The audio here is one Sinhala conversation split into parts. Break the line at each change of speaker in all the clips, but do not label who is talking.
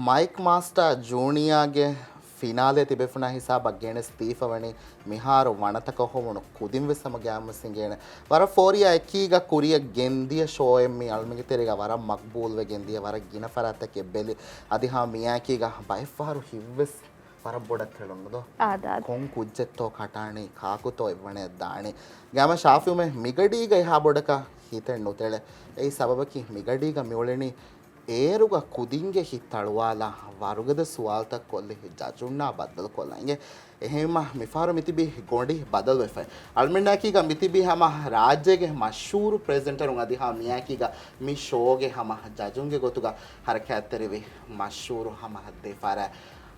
මයික් මාස්ටර් ජූනියාගේ ෆිනාලේ තිබෙෆුනා හිසාබක් ගේන ස්තීෆවනි මිහාරු වනතක හොමුණු කුදින් වෙසම ගෑම්ම සිංගේන වර ෆෝරියා එකීග කුරිය ගෙන්දිය ෂෝයෙන් මි අල්මිග තෙරිග වර මක්බූල් වෙ ගෙන්දිය වර ගින ෆරත්තක බෙලි අදිහා මියාකීග බයිෆාරු හිව්වෙස් වර බොඩක් හෙළුන්නදෝ
ආදා
කොන් කුජ්ජෙත්තෝ කටාණි කාකුතෝ ඉවනේ දාණි ගෑම ශාෆියුමේ මිගඩීග එහා බොඩක හිතෙන් නොතෙල ඒ සබබකි මිගඩීග මියොලෙනි ඒරුග කුදින්ගේ හිතಳುවාලා වරුගද සුවාල්තක් කොල්ලෙ ජජුන්නා බද්දල් කොල්ලන්ගේ එහෙම මිෆාරු මිතිබි ගොඩි බදල් වෙෆයි අල්මෙන්ඩාකීග මිතිබි හම රාජ්‍යගේ මෂූරු ප්‍රෙසෙන්ටරුන් අදිහා මියාකීග මි ෂෝගේ හම ජජුන්ගේ ගොතුග හරකැත්තරිවි මෂූරු හම දෙෆාර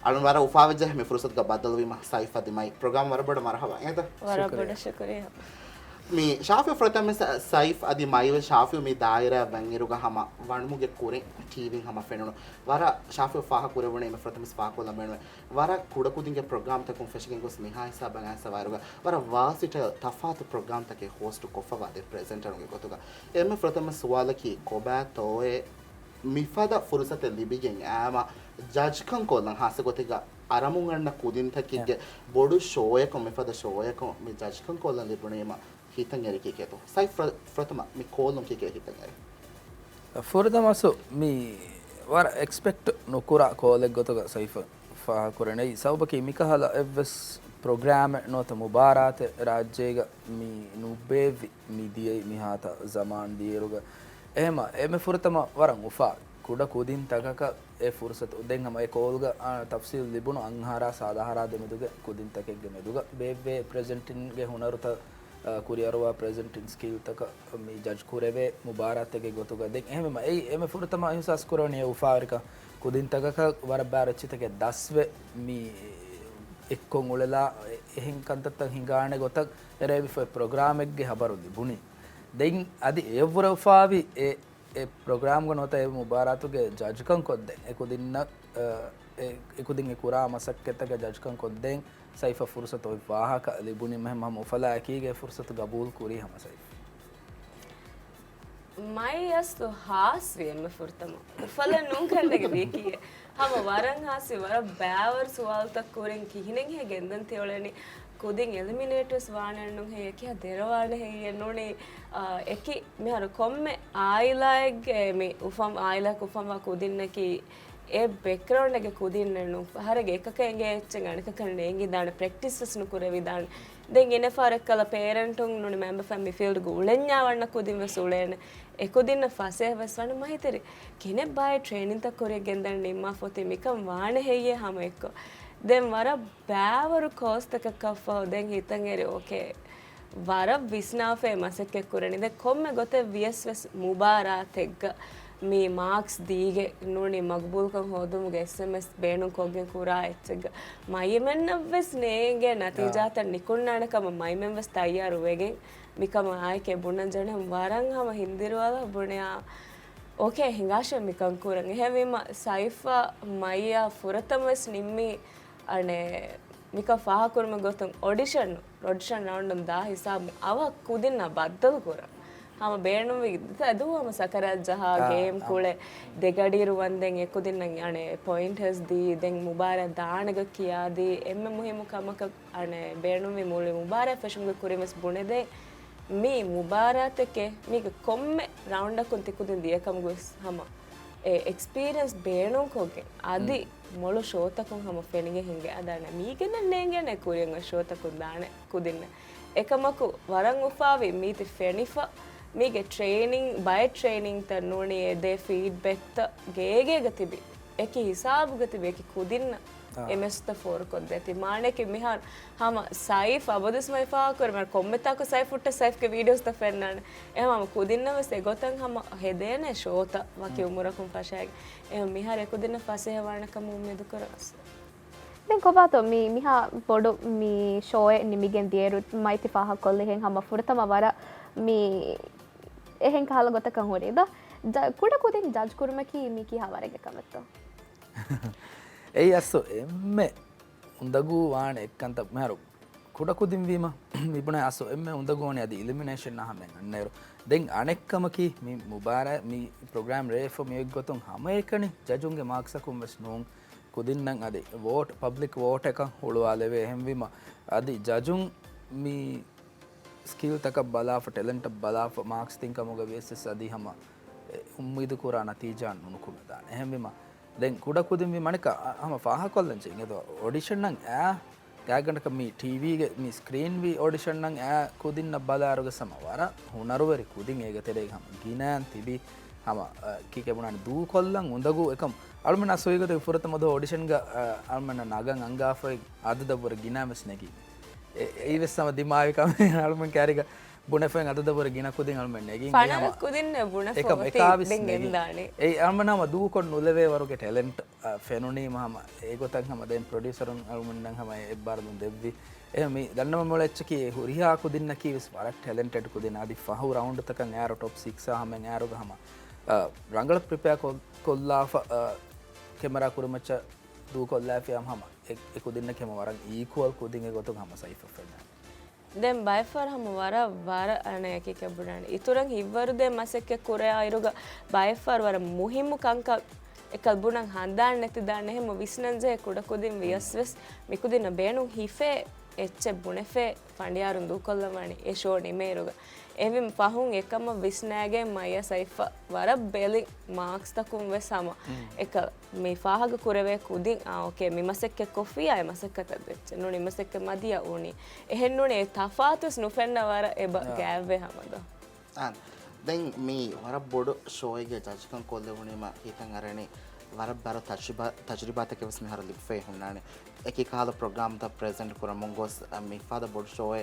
අලුන්වර උපාවජ මේ ෆුර්සත්ග බදල් වීම සයිෆ දිමයි ප්‍රෝග්‍රෑම් වරබඩ මරහවා එද
වරබඩ ශුක්‍රියා
मी शाफी प्रथम सैफ अदि माइव शाफी मी दायरा बंगिरुग हम वणमुगे कुरे टीवी हम फेनु वर शाफी फाह कुरे वणे में प्रथम फाह को लमेन वर कुडकुदिंगे प्रोग्राम तक फेशिंग को स्मिहा हिसाब बंगा सवारुग वर वासिट तफात प्रोग्राम तक होस्ट कोफवा दे प्रेजेंटर उगे गोतुगा एमे प्रथम सवाल की कोबा तोए मिफादा फुर्सत लिबिගෙන් ආම ජජ් කන් කොල්ලන් හාස ගොතිගා අරමුන් ගන්න කුදින් තකිගේ බොඩු ෂෝ එක මිෆාද ෂෝ එක මේ ජජ් කන් කොල්ලන් ලිබුණේම හිතන් එරිකේ කේතෝ සයි ප්‍රථම මේ කොල්ලන් කේ හිතන් එරි
ෆොරදමසු මේ වර එක්ස්පෙක්ට් නොකුරා කොලෙක් ගොතක සයිෆ ෆා කරණයි සවබකී මිකහල එවස් ප්‍රෝග්‍රෑම් නොත මුබාරාත රාජ්‍යයක මේ නුබේවි මිදියේ මිහාත සමාන් දීරුග එහෙම එමෙ ෆුරතම වරන් උෆා කුඩ කුදින් තකක ඒ ෆුර්සත උදෙන් හැම ඒ කෝල්ග තෆ්සීල් ලිබුණු අංහාරා සාදාහාරා දෙමෙදුග කුදින් තකෙක්ගේ මෙදුග බේබේ ප්‍රෙසෙන්ටින් ගේ හුනරුත කුරියරවා ප්‍රෙසෙන්ටින් ස්කිල් තක මේ ජජ් කුරෙවේ මුබාරාතගේ ගොතුග දෙක් එහෙම ඒ එමෙ ෆුරතම අහිසස් කරණිය උෆාරික කුදින් තකක වර බාරච්චිතගේ දස්වේ මේ එක්කොන් උලලා එහෙන් කන්තත් හිඟානේ ගොතක් එරෙවි ප්‍රෝග්‍රෑම් එකගේ හබරු දිබුනි දෙන් අදි ඒවර උෆාවි ඒ ප්‍රෝග්‍රෑම් ගනොත ඒ මුබාරාතුගේ ජජ්කන් කොද්දෙන් එකුදින්න එකුදින් එකුරා මසක්කෙතක ජජ්කන් කොද්දෙන් සයිෆ ෆුර්සත ඔය වාහක ලිබුනි මෙහෙම මම උෆලා එකීගේ ෆුර්සත ගබූල් කුරි හම සයිෆ
මයියස්තු හාස්වියම ෆුර්තම උෆලා නුන් කන්දගේ බේකියේ හම වරන් හාසි වර බෑවර් සුවල්තක් කුරෙන් කිහිනෙන් හේ ගෙන්දන් තෙවලනි कुदिंग एलिमिनेटर्स वाणनु है क्या देरवाण है ये नोने एकी मैं हर कोम्मे आइलाग में उफम आइला कुफम वा कुदिन की ए बैकग्राउंड के कुदिन नु हर एक ककेंगे चंगण ककनेंगे दाण प्रैक्टिसेस नु कुरे विदाण देंगे फॉर कल पेरेंट नु मेंबर फैमिली फील्ड गुलन्या वण कुदिन वसुलेन ए कुदिन फासे वसवण माहितरे किने बाय ट्रेनिंग तक कुरे गेंदन निम्मा फोते मिकम वाण है ये हम एक දැන් වර බෑවරු කෝස්තක කෆව දැන් හිතන් එරි ඕකේ වර විස්නාෆේ මසක කුරණි දැන් කොම්මෙ ගොතේ වියස්වස් මුබාරාතෙග්ග මේ මාක්ස් දීගේ නෝනි මක්බූල්කන් හොදුමුගේ SMS බේණු කොගෙන් කුරා එච්චග මයිමෙන්නවස් නේගේ නතිජාත නිකුන්නානකම මයිමෙන්වස් තයාරු වෙගෙන් මිකම ආයිකේ බුණන් ජණ වරන් හම හින්දිරවල බුණයා ඕකේ හිඟාෂ මිකන් කුරන් එහෙවීම සයිෆා මයියා ෆුරතමස් නිම්මි අනේ මික ෆාහ කුරම ගොතම් ඔඩිෂන් රවුන්ඩ් දා හිසාබ අව කුදින්න බද්දල් කුර හම බේණුම් විද අදුවම සකරත් ජහා ගේම් කුලේ දෙගඩිරු වන්දෙන් එකුදින්න අනේ පොයින්ටර්ස් දී දැන් මුබාර දානග කියාදී එම්ම මුහිමු කමක අනේ බේණුම් වි මුලි මුබාර ෆෂුම් කුරිමස් බුනේදේ මේ මුබාරාතකේ මේක කොම්මේ රවුන්ඩ් එකක් තිකුදින් දියකම් ගොස් හම ඒ එක්ස්පීරියන්ස් බේණුම් කොගේ අදි මොළු ෂෝතකුන් හම ෆෙනිගේ හින්ගේ අදාන මීගෙන නේගෙන කුරියන් ෂෝතකුන් දාන කුදින්න එකමකු වරන් උපාවේ මීති ෆෙනිෆා මීගේ ට්‍රේනින් බය ට්‍රේනින් තනෝනේ දේ ෆීඩ්බැක් ත ගේගේ ගතිබි එකි හිසාබු ගතිබි එකි කුදින්න එමස්ත ෆෝර් කොද්දති මානෙක මිහාන් හම සයිෆ් අබදස් මයිෆා කරම කොම්මෙතාක සයිෆුට්ට සයිෆ්ගේ වීඩියෝස් ත ෆෙන්නන එහම කුදින්නවස් එගොතන් හම හෙදේනේ ෂෝත වකි උමුරකුම් ෆෂාග එහම මිහාර එකුදින්න ෆසේ වණකම උමෙදු කරස්
දැන් කොබාතෝ මිහා පොඩු මේ ෂෝය නිමිගෙන් දියරුත් මයිති ෆාහ කොල්ලෙන් හම ෆුරතම වර මේ එහෙන් කහල ගොතකන් හොරේද කුඩ කුදින් ජජ් කුරුමකි මිකි හවරගේ කමත්තෝ
ඒ අස්සෝ එම්මෙ උන්දගු වාන එක්කන්ත මහරු කුඩකුදින්වීම මිබුණ අසු එම උඳගෝන ඇද ඉලිමිනේෂන් හමෙන් අන්නේරු දෙන් අනෙක්කමකි මේ මුබාර මේ ප්‍රෝග්‍රෑම් රේෆ මේ ගොතුන් හැම එකනේ ජජුන්ගේ මාක්සකුම් වෙස් නෝන් කුදින්නම් අද වෝට් පබ්ලික් වෝට් එක හොළුවාලෙවේ එහෙම්වීම අද ජජුන් මේ ස්කිල් තක බලාෆ ටැලන්ට් බලාෆ මාක්ස් තින්කමුග වෙස්සස් අදී හැම උම්මීද කුරා නතිජාන් නුකුමදාන එහෙම්වීම දැන් කුඩකුදින්වීම මණක හැම ෆාහ කොල්ලන් චෙන් එද ඔඩිෂන් නම් යාගනක මේ ටීවීගේ මේ ස්ක්‍රීන් වී ඔඩිෂන් නම් කුදින්න බලාරුග සමවර හුනරුවරි කුදින් ඒක තෙරේ හැම ගිනන් තිබි හැම කීකෙමුණන් දූ කොල්ලන් උඳගු එකම අල්මන අසොයගද ෆුරතමද ඔඩිෂන් ಗ අල්මන නගන් අංගාෆයි අදදවර ගිනාමස් නැකි ඒ වෙස්සම දිමාවිකම අල්මන් කැරික බුණෙෆෙන් අදදවර ගින කුදින් අල්මන් නැගි
පනල කුදින්න බුණෙෆ
එකම එකාවිස්
දෙන් දානේ
ඒ අල්මනම දූ කොන් නුලවේ වරුගේ ටැලන්ට් ෆෙනුනී මහම ඒගොතන් හැම දැන් ප්‍රොඩියුසරුන් අල්මන් නම් හැම එබ්බාරදුන් දෙව්වි එහෙම මේ දන්නම මොලෙච්ච කී හුරියා කුදින්න කීවස් වරක් ටැලන්ටඩ් කුදින ආදි ෆහු රවුන්ඩ් තකන් යාර টොප් 6 හැම යාරු ගහම රංගල ප්‍රිපෙයාර් කොල්ලාෆ කෙමරා කුරුමච්ච දූ කොල්ලාෆියම් හැම එකුදින්න කෙම වරන් ඊකුවල් කුදින්ගේ ගොතු හැම සයිෆ් ෆෙන්න
දැන් බයිෆර් හැම වර අනේ කි කබුණාන ඉතුරුන් හිවරුදේ මසෙක්ක කුරේ අයරුග බයිෆර් වර මුහිමු කංක එකල් බුණන් හන්දාන් නැති දාන්න එහෙම විස්නන්ජේ කුඩ කුදින් වියස්වස් මිකුදින බේනු හිෆේ එච්ච බුණෙෆේ ෆණ්ඩියාරුන් දූ කොල්ලමණි ඒ ෂෝ නිමේරුග එවිම් පහුන් එකම විස්නෑගේ මයියා සයිෆ වර බෙලි මාක්ස් තකුම් වෙසම එක මේ ෆාහග කුරවේ කුදින් ඕකේ මිමසෙක්ක කොෆිය අය මසෙක්කත දෙච්ච නුනි මසෙක්ක මදියා උනි එහෙන්නුනේ තෆාතුස් නුෆෙන්න වර එබ ගෑවේ හැමද
දැන් මේ වර බොඩ ෂෝ එකේ ජජ්කම් කොල්ලෙවුනේම හිතන් අරනේ වර බර තජරිබාත කෙවස් මෙහර ලිෆේ හුන්නානේ එකී කාල ප්‍රෝග්‍රෑම් ද ප්‍රෙසෙන්ට් කරමුන් ගොස් මේ ෆාද බොඩ ෂෝ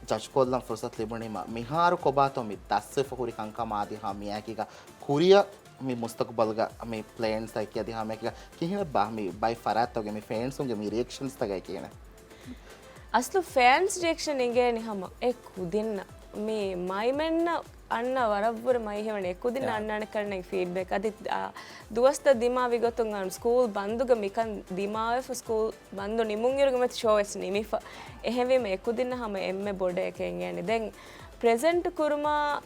ජජ් කොල්ලන් ෆුර්සත් ලිබුණේම මිහාරු කොබාතෝ මි දස්සේ ෆහුරි කංකම ආදී හාමියා කීක කුරිය මේ මුස්තකබල්ග මේ ප්ලෑන්ස් තයි කියදී හාමියා කීක කිහින බා මේ බයි ෆරාත්තෝගේ මේ ෆෑන්ස් උන්ගේ මේ රියැක්ෂන්ස් තගයි කියන
අස්ලු ෆෑන්ස් රියැක්ෂන් ඉගේ නිහම ඒ කුදින්න මේ මයිමෙන්න අන්න වරබ්බර මයිහෙවනේ කුදින්න අන්නන කරන ෆීඩ්බැක් අදි දුවස්ත දිමා විගතුන් අන් ස්කූල් බන්දුග මිකන් දිමාවේ ස්කූල් බන්දු නිමුංගිරුගම ෂෝස් නිමිෆ එහෙවි මේ කුදින්න හැම එම්මේ බොඩ එකෙන් යන්නේ දැන් ප්‍රෙසෙන්ට් කුරුමා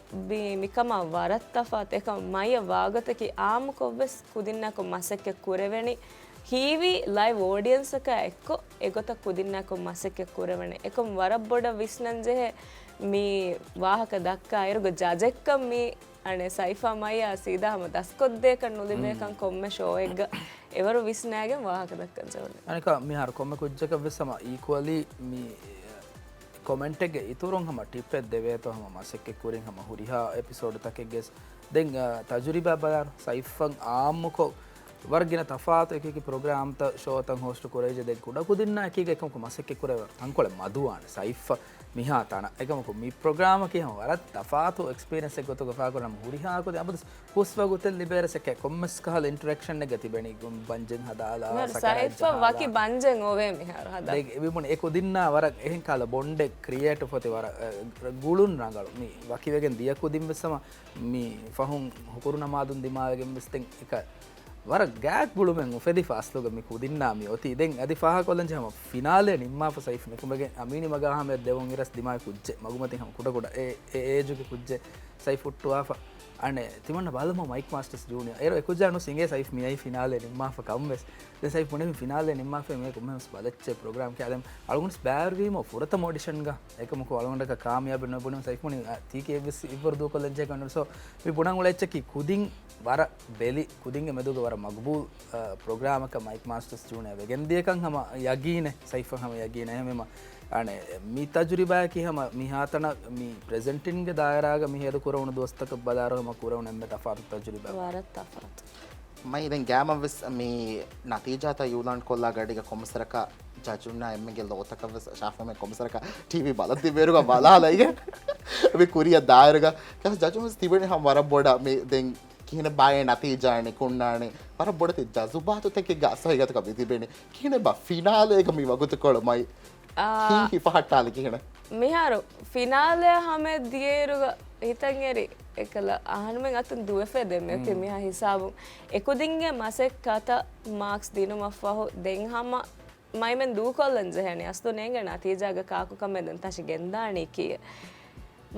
මිකම වරත්තෆාත් එක මය වාගතකි ආම කොවස් කුදින්නක මසෙක්ක කුරෙවෙනි හීවි ලයිව් ඔඩියන්ස් එක එක්ක එගොත කුදින්නක මසෙක්ක කුරෙවෙනි එකම වරබ්බොඩ විස්නන්ජේ මේ වාහක දක්කා අයරුග ජජෙක්කම් මේ අනේ සයිෆා මයියා සීදාම දස්කොද්දේක නුලිමේකන් කොම්ම ෂෝ එක එවරු විස්නෑගෙන් වාහක දක්කන් ජෝනේ
අනික මේ හර කොම්ම කුජ්ජක වෙස්සම ඊක්වලි මේ කමෙන්ට් එක ඉතුරුන් හැම ටිප් එක දෙවේතෝ හැම මාසෙක කුරින් හැම හුරිහා එපිසෝඩ් තකෙගෙස් දැන් තජුරිබා බලාර සයිෆන් ආම්මකෝ वर्गिन तफात एक प्रोग्राम त शो तंग होस्ट कोरेज दे कुडा कुदिन्न एक एकम को मसके कुरेवर अंकोले मधुआन सैफ मिहा ताना एकम को मी प्रोग्राम की हम वरत तफात एक्सपीरियंस एक तो गफा को हम हुरिहा को अब पुष्पा गुतल लिबेर से के कॉमर्स का हल इंटरेक्शन ने गति बनी बंजन हदाला
सैफ वाकी बंजन ओवे मिहार हदा
देख एबी मोन एक दिन्न वर එහෙන් කාල බොන්ඩ් ක්‍රියේට් ෆොතේ වර ගුළුන් රංගල මේ වකි වගෙන් දිය කුදින් වෙස්සම මේ ෆහුන් හුකුරු නමාදුන් දිමාවගෙන් වෙස්තෙන් එක වර ගෑක් බුළුමෙන් උෆෙදි ෆාස්ලෝග මේ කුදින්නාමි ඔති දැන් අදි ෆාහ කොලන් ජම ෆිනාලේ නිම්මා ෆසයිෆ් නෙකුමගේ අමීනි මගා හමෙ දෙවොන් ඉරස් දිමායි කුජ්ජේ මගුමති හම කුඩ කුඩ ඒ ඒජුගේ කුජ්ජේ සයිෆ් උට්ටුවා අනේ තිමන්න බලමු mic masters junior aero එකුජානු සිංගේ Saif මියයි ෆිනාලේ නිම්මා ෆ කම්වෙස් දැන් සයිෆ් මොනේ ෆිනාලේ නිම්මා ෆ මේ කොමස් බලච්චේ ප්‍රෝග්‍රෑම් කෑදම් අලුගුන්ස් බෑර්වීම ෆුරත ඔඩිෂන් ගා ඒකම කො අලුගුන්ඩක කාමියාබ නෙබුනේ සයිෆ් මොනේ තීකේ වෙස් ඉවර දු කොලන් ජේ කන්නු සෝ මේ බුණන් උලෙච්ච කි කුදින් වර බෙලි කුදින්ගේ මෙදුග වර මගබූල් ප්‍රෝග්‍රෑම් එක මයික් මාස්ටර්ස් ජූනියර් වෙගෙන් දියකන් හැම යගීනේ සයිෆ් හැම යගීනේ හැමම අනේ මේ තජුරිබා කි හැම මිහාතන මේ ප්‍රෙසෙන්ටින් ගේ දායරාග මිහෙද කුරවුණු දොස්තක බදාරම කුරවුණු එම්බ තෆාත් තජුරිබා
වරත් තෆාත්
මයි දැන් ගෑම වෙස් මේ නතිජාත යූලන්ඩ් කොල්ලා ගඩික කොමසරක ජජුන්නා එම්මගේ ලෝතක වෙස් ශාෆම කොමසරක ටීවී බලද්දි බේරුග බලාලයිග මේ කුරිය දායරග කස ජජුන් තිබෙනේ හැම වර බොඩ මේ දැන් කියන බය නතිජානේ කුන්නානේ වර බොඩ ති ජසුබාතු තක ගසයි ගත කවි තිබෙනේ කියන බ ෆිනාලේ එක මේ වගුත කොළමයි කී පහට්ටාල කියන
මිහාරු ෆිනාලේ හැම දියේරුග හිතන් එරි එකල අහනුමෙන් අතන් දුවෆේ දෙන්නේ කි මිහා හිසාබු එකුදින්ගේ මසෙක් කත මාක්ස් දිනුම ෆහො දෙන් හැම මයිමෙන් දූකොල්ලන් ජහනේ අස්තු නේගෙන අතීජාග කාකු කමෙන් තශ ගෙන්දානේ කිය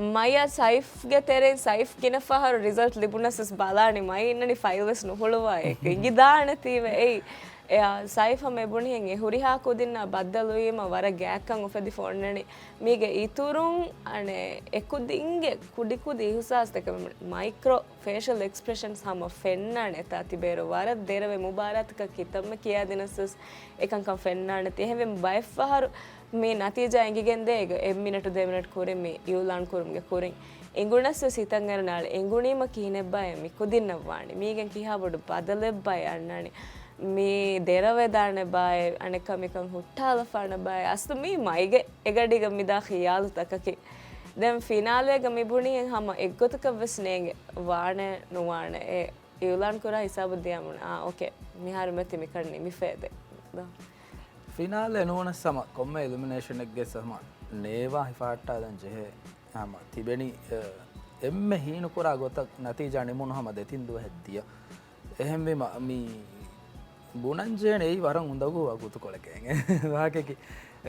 මයියා සයිෆ්ගේ තෙරෙන් සයිෆ් ගෙන ෆහර රිසල්ට් ලිබුනසස් බලානේ මයි ඉන්නනි ෆයිල්ස් නොහොලවා එක ඉගිදාන තීවේ එයි එයා සයිෆ මෙබුණියෙන් එහුරිහා කුදින්න බද්දලුවීම වර ගෑක්කන් උපදි ෆොන්නනි මීගේ ඉතුරුන් අනේ එකුදින්ගේ කුඩිකුදි ඉහුසාස්තක මයික්‍රෝ ෆේෂල් එක්ස්ප්‍රෙෂන්ස් හම ෆෙන්නානේ තාතිබේර වර දෙරවේ මුබාරත්ක කිතම්ම කියා දිනසස් එකංකම් ෆෙන්නානේ තෙහෙවෙන් බයිෆහර මේ නතිජා එංගිගෙන් දෙග එම් මිනිටු 2 මිනිට් කුරින් මේ යූලාන් කුරුම්ගේ කුරින් එංගුණස් සිතන් ගරනාල එංගුණීම කීනෙබ්බය මි කුදින්නවානි මීගෙන් කිහා බඩු බදලෙබ්බය අන්නනි මේ දෙරවේදාන බය අනෙකමිකම් හුට්ටාල ෆාන බය අස්තු මේ මයිගේ එගඩිග මිදා ඛියාලු තකකි දැන් ෆිනාලේග මිබුණියෙන් හැම එක්ගොතක වෙස්නේගේ වාණ නොවාණ ඒ යුලන් කරා හිසාබ දියමුණ ඕකේ මිහාර මෙති මිකන්නේ මිෆේද
ෆිනාලේ නෝන සම කොම්ම එලිමිනේෂන් එකගේ සම නේවා හිෆාට්ටා දැන් ජෙහෙ හැම තිබෙනි එම්මෙ හීන කරා ගොතක් නතිජා නිමුණ හැම දෙතින් දුව හැද්දිය එහෙම මේ බුණන්ජේන ඒ වරන් හොඳගු අකුතු කොලකෙන් වාකකි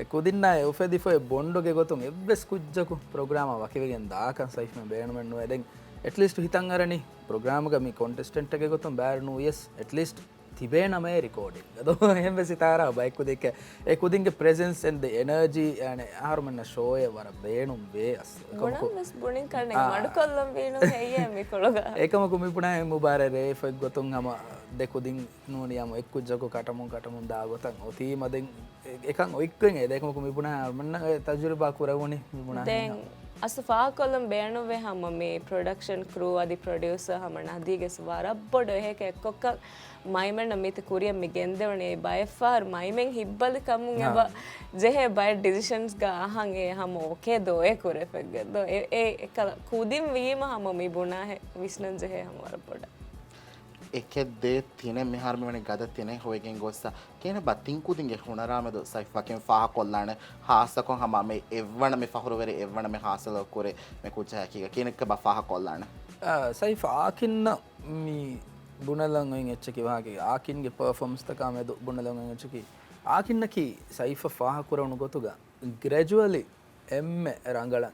කුදින්න උෆෙදිෆොය බොන්ඩෝගේ ගොතුන් එබ්බස් කුජ්ජකු ප්‍රෝග්‍රාම වකිවගෙන් දාකන් සයිෆ්ම බේනමෙන් නෝ එදෙන් ඇට්ලිස්ට් හිතන් අරනි ප්‍රෝග්‍රාම ගමි කොන්ටෙස්ටන්ට් එකේ ගොතුන් බෑරනු යස් ඇට්ලිස්ට් තිබේනමේ රෙකෝඩින් අදෝ එහෙම සිතාරා බයිකු දෙක ඒ කුදින්ගේ ප්‍රෙසෙන්ස් and the energy and ආරමන ෂෝය වර බේනුම් වේ අස්
කොනම්ස් බොනින් කරන්නේ මඩු කොල්ලම් බේනු හේය මේ කොලග
ඒකම කුමිපුණා මුබාරේ ෆෙක් ගොතුන් හම දෙකුදින් නෝනියම එක්කුජ්ජකු කටමුන් දාගොතන් ඔතී මදෙන් එකන් ඔයික්වෙන් ඒ දෙකම කුමිපුණා මන්න තජුරිබා කුරවුනි මුණා
දැන් අසෆා කොල්ලම් බේනුවේ හැම මේ ප්‍රොඩක්ෂන් ක්‍රූ අදි ප්‍රොඩියුසර් හැම නදීගේ සවාර බොඩ හේක එක්කොක්ක මයිමෙන් නමිත කුරියම් මිගෙන්දවනේ බයිෆාර් මයිමෙන් හිබ්බල කමුන් එබ ජෙහෙ බයි ඩිසිෂන්ස් ගා අහන් ඒ හැම ඕකේ දෝ ඒ කුරෙ ෆෙග්ග දෝ ඒ කුදින් වීම හැම මිබුණා විස්නන් ජෙහෙ හැම වර පොඩ
එකෙද්දේ තිනේ මෙහාර මෙවනේ ගද තිනේ හොයගෙන් ගොස්සා කියන බතින් කුදින්ගේ හුනරාමද සයිෆකෙන් ෆාහ කොල්ලාන හාසකොන් හම මේ එවණ මේ ෆහරුවරේ එවණ මේ හාසල කුරේ මේ කුචා කීක කියනක බෆාහ කොල්ලාන
සයිෆ ආකින්න මේ බුණලන් වෙන් එච්චකි වාගේ ආකින්ගේ පර්ෆෝමන්ස් තකා මේ බුණලන් වෙන් එච්චකි ආකින්නකි සයිෆ ෆාහ කුරවණු ගොතුග ග්‍රැජුවලි එම්මෙ රංගලන්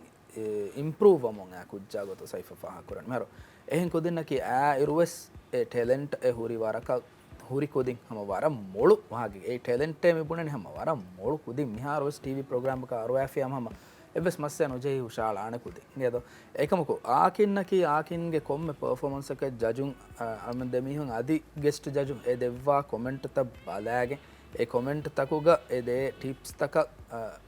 ඉම්ප්‍රූව් වමොන් ආ කුජ්ජා ගොතු සයිෆ ෆාහ කුරන් මරෝ එහෙන් කොදින්නකි ආ ඉරුවස් ඒ ටැලන්ට් ඒ හුරි වරක හුරි කොදින් හැම වර මොළු වාගේ ඒ ටැලන්ට් මේ බුණනේ හැම වර මොළු කොදින් මිහාරවස් ටීවී ප්‍රෝග්‍රෑම් එක අරවාෆියම හැම එවස් මස්සන ඔජේ උශාල ආනකුද නේද ඒකමකෝ ආකින්නකි ආකින්ගේ කොම්මෙ පර්ෆෝමන්ස් එක ජජුන් අමන් දෙමිහුන් අදි ගෙස්ට් ජජුන් ඒ දෙවවා කමෙන්ට් ත බලාගේ ඒ කමෙන්ට් තකුග ඒ දේ ටිප්ස් තක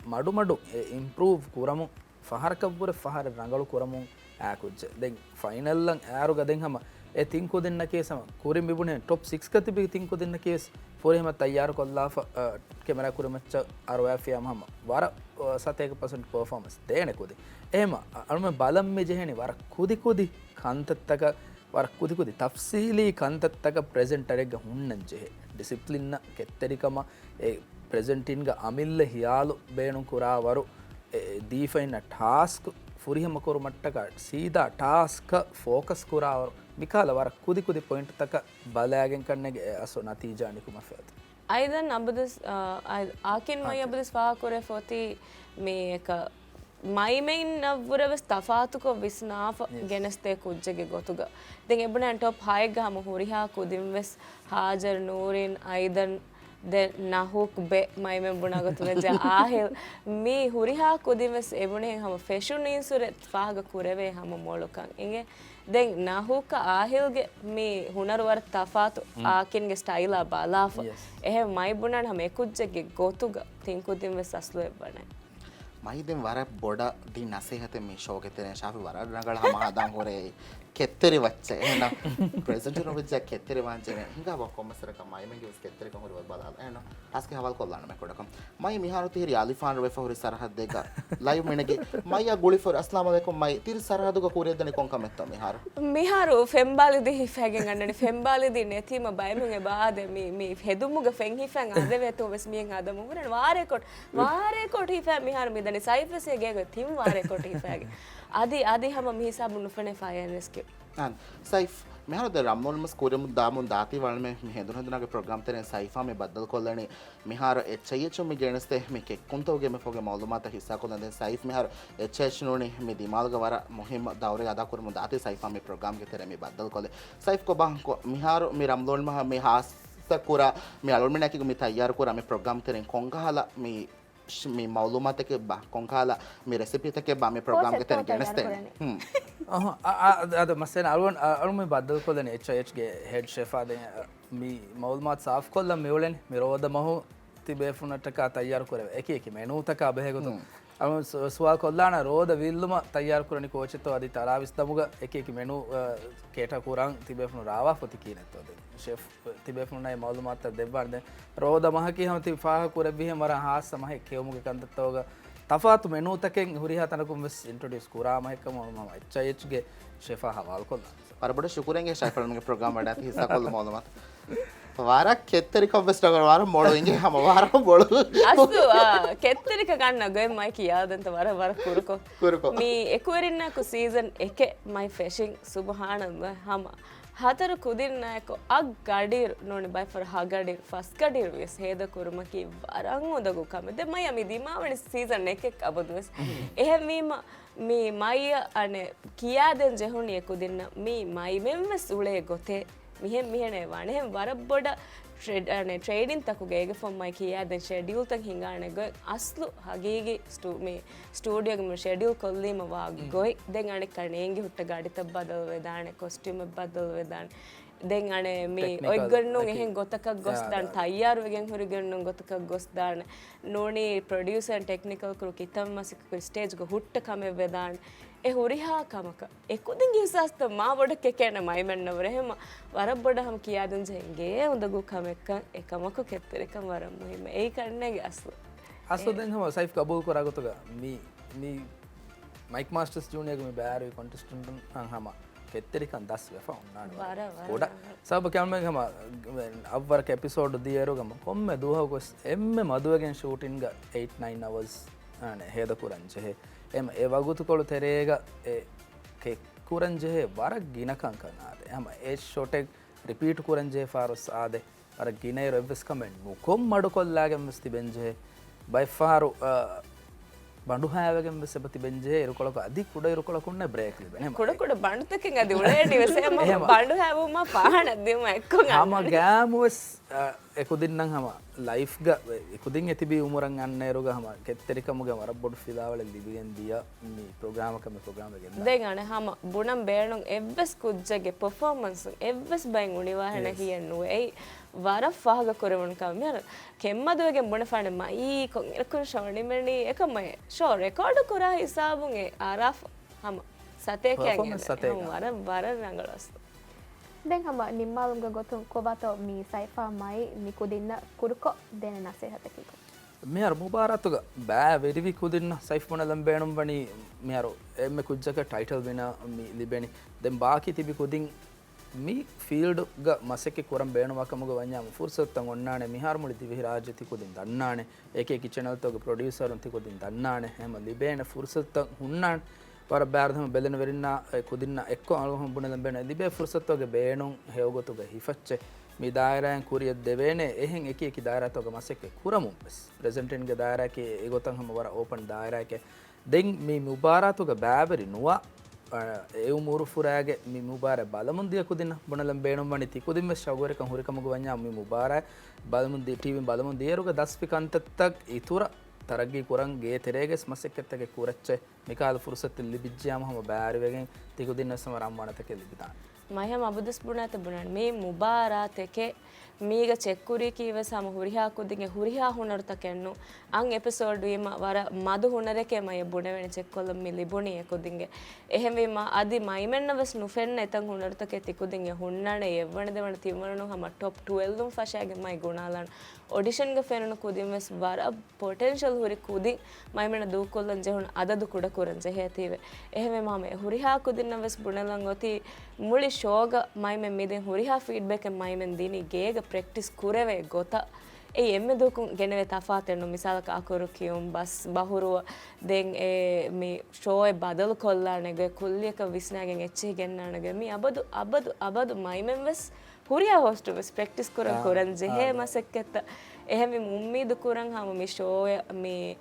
මඩු ඒ ඉම්ප්‍රූව් කරමු ෆහරකබුර ෆහර රංගලු කරමු ආකුජ්ජ දැන් ෆයිනල් ලන් ආරු ගදෙන් හැම ඒ තින්කෝ දෙන්න කේසම කුරින් බිබුනේ টপ 6 කතිබි තින්කෝ දෙන්න කේස් පොරේම තයාර කොල්ලාෆ කැමරා කුරමච්ච අරවාෆියම හැම වර 7% performance දේනකොද එහෙම අනුම බලම් මේ ජෙහෙනි වර කුදි කන්තත්තක වර කුදි තෆ්සීලී කන්තත්තක ප්‍රෙසෙන්ටර් එක හුන්නන් ජෙහෙ ඩිසිප්ලින් කෙත්තරිකම ඒ ප්‍රෙසෙන්ටින් ಗ අමිල්ල හියාලු බේණු කුරා වරු දීෆයින ಟಾಸ್ಕ್ ಫುರಿಹಮ ಕೊರು ಮಟ್ಟಕ ಸೀದಾ ಟಾಸ್ಕ್ ಫೋಕಸ್ ಕುರಾವರು ಮಿಕಾಲ ವರ ಕುದಿ ಪಾಯಿಂಟ್ ತಕ ಬಲಾಗೆನ್ ಕಣ್ಣಗೆ ಅಸೋ ನತೀಜಾ ನಿಕುಮ ಫೇತ್
ಐದನ್ ಅಬದಸ್ ಆಕಿನ್ ಮೈ ಅಬದಸ್ ಫಾ ಕೊರೆ ಫೋತಿ ಮೇಕ ಮೈಮೈನ್ ನವ್ವರವಸ್ ತಫಾತುಕೊ ವಿಸ್ನಾಫ ಗೆನಸ್ತೆ ಕುಜ್ಜಗೆ ಗೊತುಗ ದೆನ್ ಎಬನೆ ಟಾಪ್ ಹೈಗ ಹಮ ಹುರಿಹಾ ಕುದಿಮ್ವೆಸ್ ಹಾಜರ್ ನೂರಿನ್ ಐದನ್ then nahuk be mai men bunagotu veja ahel mi huriha kodimes ebune hama fashion insure faga kureve hama molukan inge then nahuka ahilge mi hunar war tafatu akinge style a balafa ehe mai bunan hama ekujjege gotuga tin kodimes aslu ebane
mai den wara boda di nasehate me shoge tene shafi wara nagala hama hadan hore කෙත්තරි වච්ච එහෙනම් ප්‍රෙසෙන්ටර් ඔබ ජැක් කෙත්තරි වංචනේ හිඟා බොකොමසර කමයි මගේ උස් කෙත්තරි කම හොරවත් බදාලා එහෙනම් ටාස්ක් එක හවල් කොල්ලාන මම කොඩකම් මයි මිහාරු තිරි අලිෆාන් රෙෆ හොරි සරහද දෙක ලයිව් මෙනගේ මයියා ගුලි ෆොර අස්ලාම අලයිකුම් මයි තිරි සරහදුක කුරියදනේ කොන් කමෙත්ත මිහාරු
ෆෙම්බාලි ದಿ හිෆැගෙන් අන්නනේ ෆෙම්බාලි ದಿ නෙතිම බයිමුගේ බාද මේ හෙදුමුගේ ෆෙන් හිෆැන් අදවෙතෝ වෙස් මියෙන් අදමු වරන වාරේ කොට හිෆැ මිහාරු මිදනේ සයිෆසේ ගේ තිම් වාරේ කොට හිෆැගේ आदि हम हिसाब नुफने फायरनेस के
सैफ මෙහර ද රම්මොල්මස් කුරමු දාමුන් දාති වල මේ හෙඳුනගේ ප්‍රෝග්‍රෑම් තෙරෙන් සයිෆා මේ බද්දල් කොල්ලනේ මෙහර එච්චයචු මේ ගෙනස්තේ මේ කෙක්කුන්තෝගේ මේ ෆෝගේ මවලුමාත හිස්සා කොල්ලන දැන් සයිෆ් මෙහර එච්චයච් නෝනේ මේ දිමාල්ග වර මොහිම දවරේ අදා කරමු දාති සයිෆා මේ ප්‍රෝග්‍රෑම් ගේ තෙරෙන් මේ බද්දල් කොල්ලේ සයිෆ් को බං මෙහර මේ රම්මොල් මහ මේ හාස් कुरा මේ අලුල්ම නැකිග මේ තයාර कुरा මේ ප්‍රෝග්‍රෑම් තෙරෙන් කොංගහලා මේ මවලුමාත के बा कोंकाला මේ රෙසිපි තක බා මේ ප්‍රෝග්‍රෑම් ගේ තෙරෙන් ගෙනස්තේ
අද මස්සෙන් අලුම බද්දල් කොල්ලනේ HH ගේ හෙඩ් ෂෙෆ් ආදේ මේ මවල්මාත් සාෆ් කොල්ලම් මෙවලෙන් මෙරෝද මහු තිබේෆුනට කා තයාර කරේ එක එක මෙනු තක බෙහෙගොතු අලුම සුවාල් කොල්ලාන රෝද විල්ලුම තයාර කරනි කෝචිතෝ අදි තරාවිස් දමුග එක එක මෙනු කේට කුරන් තිබේෆුන රාවා පොති කීනතෝද ෂෙෆ් තිබේෆුනයි මවල්මාත් දෙවන්න රෝද මහ කීහම ති ෆාහ කුර බිහෙම වර හාස් සමහ කෙවමුගේ කන්දතෝග තෆාතු මෙනු තකෙන් හුරිහා තනකුම් වෙස් ඉන්ට්‍රොඩියුස් කුරා මහකම මම HH ගේ ෂෙෆා හවාල් කොල්ලා
परबड़ शुक्रेंगे शायद के प्रोग्राम बढ़ा थी हिस्सा को मालूमात वारा केतरी को बेस्ट अगर वारा मोड़ेंगे हम वारा मोड़
අස්තු කෙත්තරික ගන්න ගොයි මයි කියාදන්ත වර කුරුකෝ මේ එක්වරින්නක සීසන් එකේ මයි ෆිෂිං සුබහානල්ල හම හතර කුදින්නයක අක් ගඩිර් නොනේ බයි ෆර් හා ගඩිර් ෆස් ගඩිර් වෙස් හේද කුරුමකි වරන් උදගු කමද මයි අමි දිමාවනි සීසන් එකක් අබදුවස් එහෙම මේ මයි අනේ කියාදෙන් ජෙහුණිය කුදින්න මේ මයි මෙම්වස් උලේ ගොතේ මිහෙනේ වනේ වරබොඩ ಟ್ರೇಡಿಂಗ್ ತಕುಗೆ ಫಾರ್ ಮೈ ಕಿಯಾದ ಶೆಡ್ಯೂಲ್ ತಕ ಹಿಂಗಾಣೆ ಗೊ ಅಸ್ಲು ಹಗೀಗಿ මේ ස්ටූඩියෝ ಗೆ ಶೆಡ್ಯೂಲ್ ಕೊಲ್ಲಿಮ ವಾ ಗೊಯ್ ದೆಂಗಾಣೆ ಕಣೇಂಗಿ ಹುಟ್ಟ ಗಾಡಿ ತಬ್ಬ ಬದಲ್ ವೆದಾಣೆ ಕಾಸ್ಟ್ಯೂಮ್ ಬದಲ್ ವೆದಾಣೆ ದೆಂಗಾಣೆ ಮೀ ಒಯ್ಗಣ್ಣು එහෙන් ගොතක ගොස් දාන තයාර වෙගෙන් හුරිගಣ್ಣු ගොතක ගොස් දාන නෝනි ප්‍රොඩියුසර් ඇන්ඩ් ටෙක්නිකල් ක්‍රු කිතම් මසික ස්ටේජ් ග ಹುಟ್ಟ කමෙ ವೆದಾಣ ए हुरिहा कमक एकुदिंग हिसास्त मा बड केकेन माइमेन्नवर हेम वर बड हम कियादन जेंगे उंदगु कमेक एकमक केत्तरेकम वर मुहिम ए कन्नेगे असु
den हम सैफ कबूल करागतुगा मी माइक मास्टर्स जूनियर में बैर कंटेस्टेंट हम केत्तरिकन 10 वेफा उन्नाड कोडा सब क्या में हम अवर के एपिसोड दियरो गम कोम्मे दुहा को एम्मे मधुवेගෙන් shooting 8-9 hours ane heda kuranche එම ඒ වගුතුකොළු තෙරේග ඒ කුරංජේ වර ගිනකං කනාද එම ඒ ෂොටෙක් රිපීට් කුරංජේ ෆාරස් ආදේ වර ගිනේ රෙවස් කමෙන්ට් මුකොම් මඩු කොල්ලාගෙන් මස්ති බෙන්ජේ බයි ෆාරු බඬු හැවගෙන් මෙසපති බෙන්ජේ ඉරුකොලක අදි කුඩ ඉරුකොලකුන්න බ්‍රේක් ලිබෙන
කුඩ බඬතකින් අදි උලේ නිවසේ මම බඬු හැවුම පාහන දෙම එක්කෝ
හම ගෑමුවස් එකුදින්නම් හම ලයිෆ් ಗ එකුදින් එතිබී උමරන් අන්නේරුග හම කෙත්තරිකමුගේ වර බොඩු ෆිදාවල ලිබිගෙන් දියා මේ ප්‍රෝග්‍රෑම් එකම
දෙන් අනේ හම බුනම් බේණුන් එව්වස් කුජ්ජගේ පර්ෆෝමන්ස් එව්වස් බයින් උනිවාහන කියන්නු ඒ වර ෆහග කරවන කම යන කෙම්මදුවගේ බුණ ෆාන මයි කොන් එරකුන් ෂෝනි මෙනි එකමයි ෂෝ රෙකෝඩ් කරා හිසාබුන් ඒ ආරෆ් හම සතේ කියන්නේ වර රංගලස්
දැන් හම නිම්මාලුන්ග ගොතුන් කොබතෝ මී සයිෆා මයි නිකුදින්න කුරුකො දෙන නසෙහතකික
මෙහර මුබාරතුග බෑ වෙරිවි කුදින්න සයිෆ් මොනලම් බේණුම් වනි මෙහර එම්මෙ කුජ්ජක ටයිටල් වෙන මි ලිබෙනි දැන් ಬಾಕಿ තිබි කුදින් මි ෆීල්ඩ් ಗ මසෙක කුරම් බේණුවකමුග වඤ්ඤාම ෆුර්සත්තන් ඔන්නානේ මිහාර මුලි දිවි රාජ්‍ය තිකුදින් දන්නානේ ඒකේ කිචනල් තෝග ප්‍රොඩියුසර් උන් තිකුදින් දන්නානේ හැම ලිබේන ෆුර්සත්තන් උන්නාන पर बारधम बेलन वेरिना कुदिना एक्को अनुभव बुनेलं बेने लिबे फुर्सतोगे बेणुं हेवगोतुगे हिफच्चे मी दायरायන් कुरिय देवेने එහෙන් එක එක दायरातोगे मसेके कुरमुं बस प्रेजेंटेन गे दायरा के एगोतන් हम वर ओपन दायरा के දෙන් මේ මුබාරතුගේ බෑබරි නුවා ඒ උමුරු ෆුරාගේ මේ මුබාර බලමුන්දිය කුදින බුනෙलं බේණුම් වනි ති කුදින් මෙ ෂවරක හුරිකමුගේ වඤ්ඤා මේ මුබාර බලමුන්දිය ටීවි බලමුන්දිය රුගේ 10 පිකන්තත්තක් ඉතුර तरगी कुरंग गे तेरेगे मसेक्केत्तगे कुरच्चे मिकाल फुर्सत लिबिज्जाम हम बारी वेगे तिगु दिन समराम वनतके लिबिदान
මයම අබුදස් බුණාත බුණන් මේ මුබාරාතෙක මීග ಚೆಕ್ಕುರಿ ಕೀವ ಸಮ ಹುರಿಹಾ ಕುದಿಗೆ ಹುರಿಹಾ ಹುನರ್ತ ಕೆನ್ನು ಅಂಗ್ ಎಪಿಸೋಡ್ ವಿಮ ವರ ಮದು ಹುನರಕೆ ಮಯ ಬುಣವೆನ ಚೆಕ್ಕೊಲ್ಲ ಮಿಲಿ ಬುಣಿಯ ಕುದಿಂಗೆ එහෙම විම අදි මයිමෙන්නවස් නුෆෙන්න එතන් ಹುನರ್ತಕೆ ತಿಕುದಿಂಗೆ ಹುಣ್ಣಣೆ ಎವ್ವಣದೆ ವಣ ತಿವಣನು ಹಮ ಟಾಪ್ 12 ದುಂ ಫಶಾಗೆ ಮೈ ಗುಣಾಲನ್ ಆಡಿಷನ್ ಗೆ ಫೆನನು ಕುದಿಮಸ್ ವರ ಪೊಟೆನ್ಷಿಯಲ್ ಹುರಿ ಕುದಿ ಮೈಮೆನ ದೂಕೊಲ್ಲನ್ ಜೆಹುಣ ಅದದು ಕುಡ ಕುರಂಜೆ ಹೇತಿವೆ එහෙම මම ಹುರಿಹಾ ಕುದಿನವಸ್ ಬುಣಲನ್ ಗೊತಿ ಮುಳಿ ಶೋಗ ಮೈಮೆ ಮಿದೆ ಹುರಿಹಾ ಫೀಡ್ಬ್ಯಾಕ್ ಮೈಮೆನ್ ದಿನಿ ಗೇಗ ಪ್ರಾಕ್ಟೀಸ್ ಕುರೆವೆ ಗೊತ ඒ එම්මෙ දුකුන් ගෙනවේ තෆාතෙන්නු මිසාලක අකුරු කියුම් බස් බහුරුව දෙන් මේ ෂෝය බදල් කොල්ලානගේ කුල්ලියක විස්නාගෙන් එච්චි ගෙන්නානගේ මේ අබදු මයිමෙන්වස් හුරියා හොස්ටුවස් ප්‍රැක්ටිස් කරන් කරන් ජෙහෙ මසෙක්කෙත එහෙම උම්මීදු කරන් හම මේ ෂෝය මේ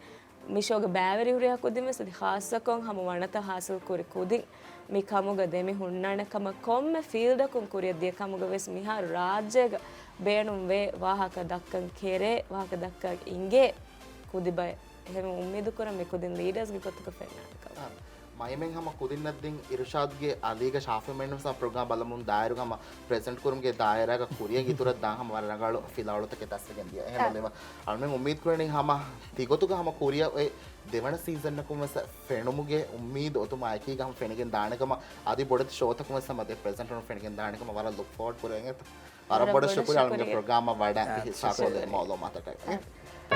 මිෂෝග බෑවරි හුරියා කුදිමස් ದಿ ખાસකොන් හම වනත හාසල් කුරි කුදින් මේ කමුග දෙමි ಹುಣ್ಣಾಣಕಮ ಕೊಮ್ಮೆ ಫೀಲ್ಡಕುಂ ಕುರಿಯದ್ದಿಯ ಕමුಗ ವೆಸ್ ಮಿಹಾ ರಾಜ್ಯಗ ಬೇಣುಂ ವೆ ವಾಹಕ ದಕ್ಕಂ ಕೆರೆ ವಾಹಕ ದಕ್ಕ ಇಂಗೆ ಕುದಿಬಯ එහෙම උම්මීදු කර මේ කුදින් ලීඩර්ස් ගේ කොත්තක ෆෙන්නාක
මයිමෙන් හම කුදින්නද්දින් ඉර්ෂාද්ගේ අලීග ශාෆිමෙන්නුම් සා ප්‍රෝග්‍රෑම් බලමුන් දායරුගම ප්‍රෙසෙන්ට් කුරුම්ගේ දායරාග කුරිය ගිතුරත් දාහම වරනගාලු ෆිලාවලුත කෙතස්සගෙන් දිය එහෙම මෙව අල්මෙන් උම්මීද් කරන්නේ හම තිගොතුග හම කුරිය ඔය දෙවන සීසන් එකම ෆෙනුමුගේ උම්මීද ඔතුමා එකී ගම ෆෙනගෙන් දානකම আদি බොඩත් ෂෝතකම සමද ප්‍රෙසෙන්ට් කරන ෆෙනගෙන් දානකම වර ලුක් ෆෝවර්ඩ් කරගෙන අර බොඩ ෂුකුරි අල්මගේ ප්‍රෝග්‍රෑම් වඩා ශාෆිමෙන් මොලෝ මතකයි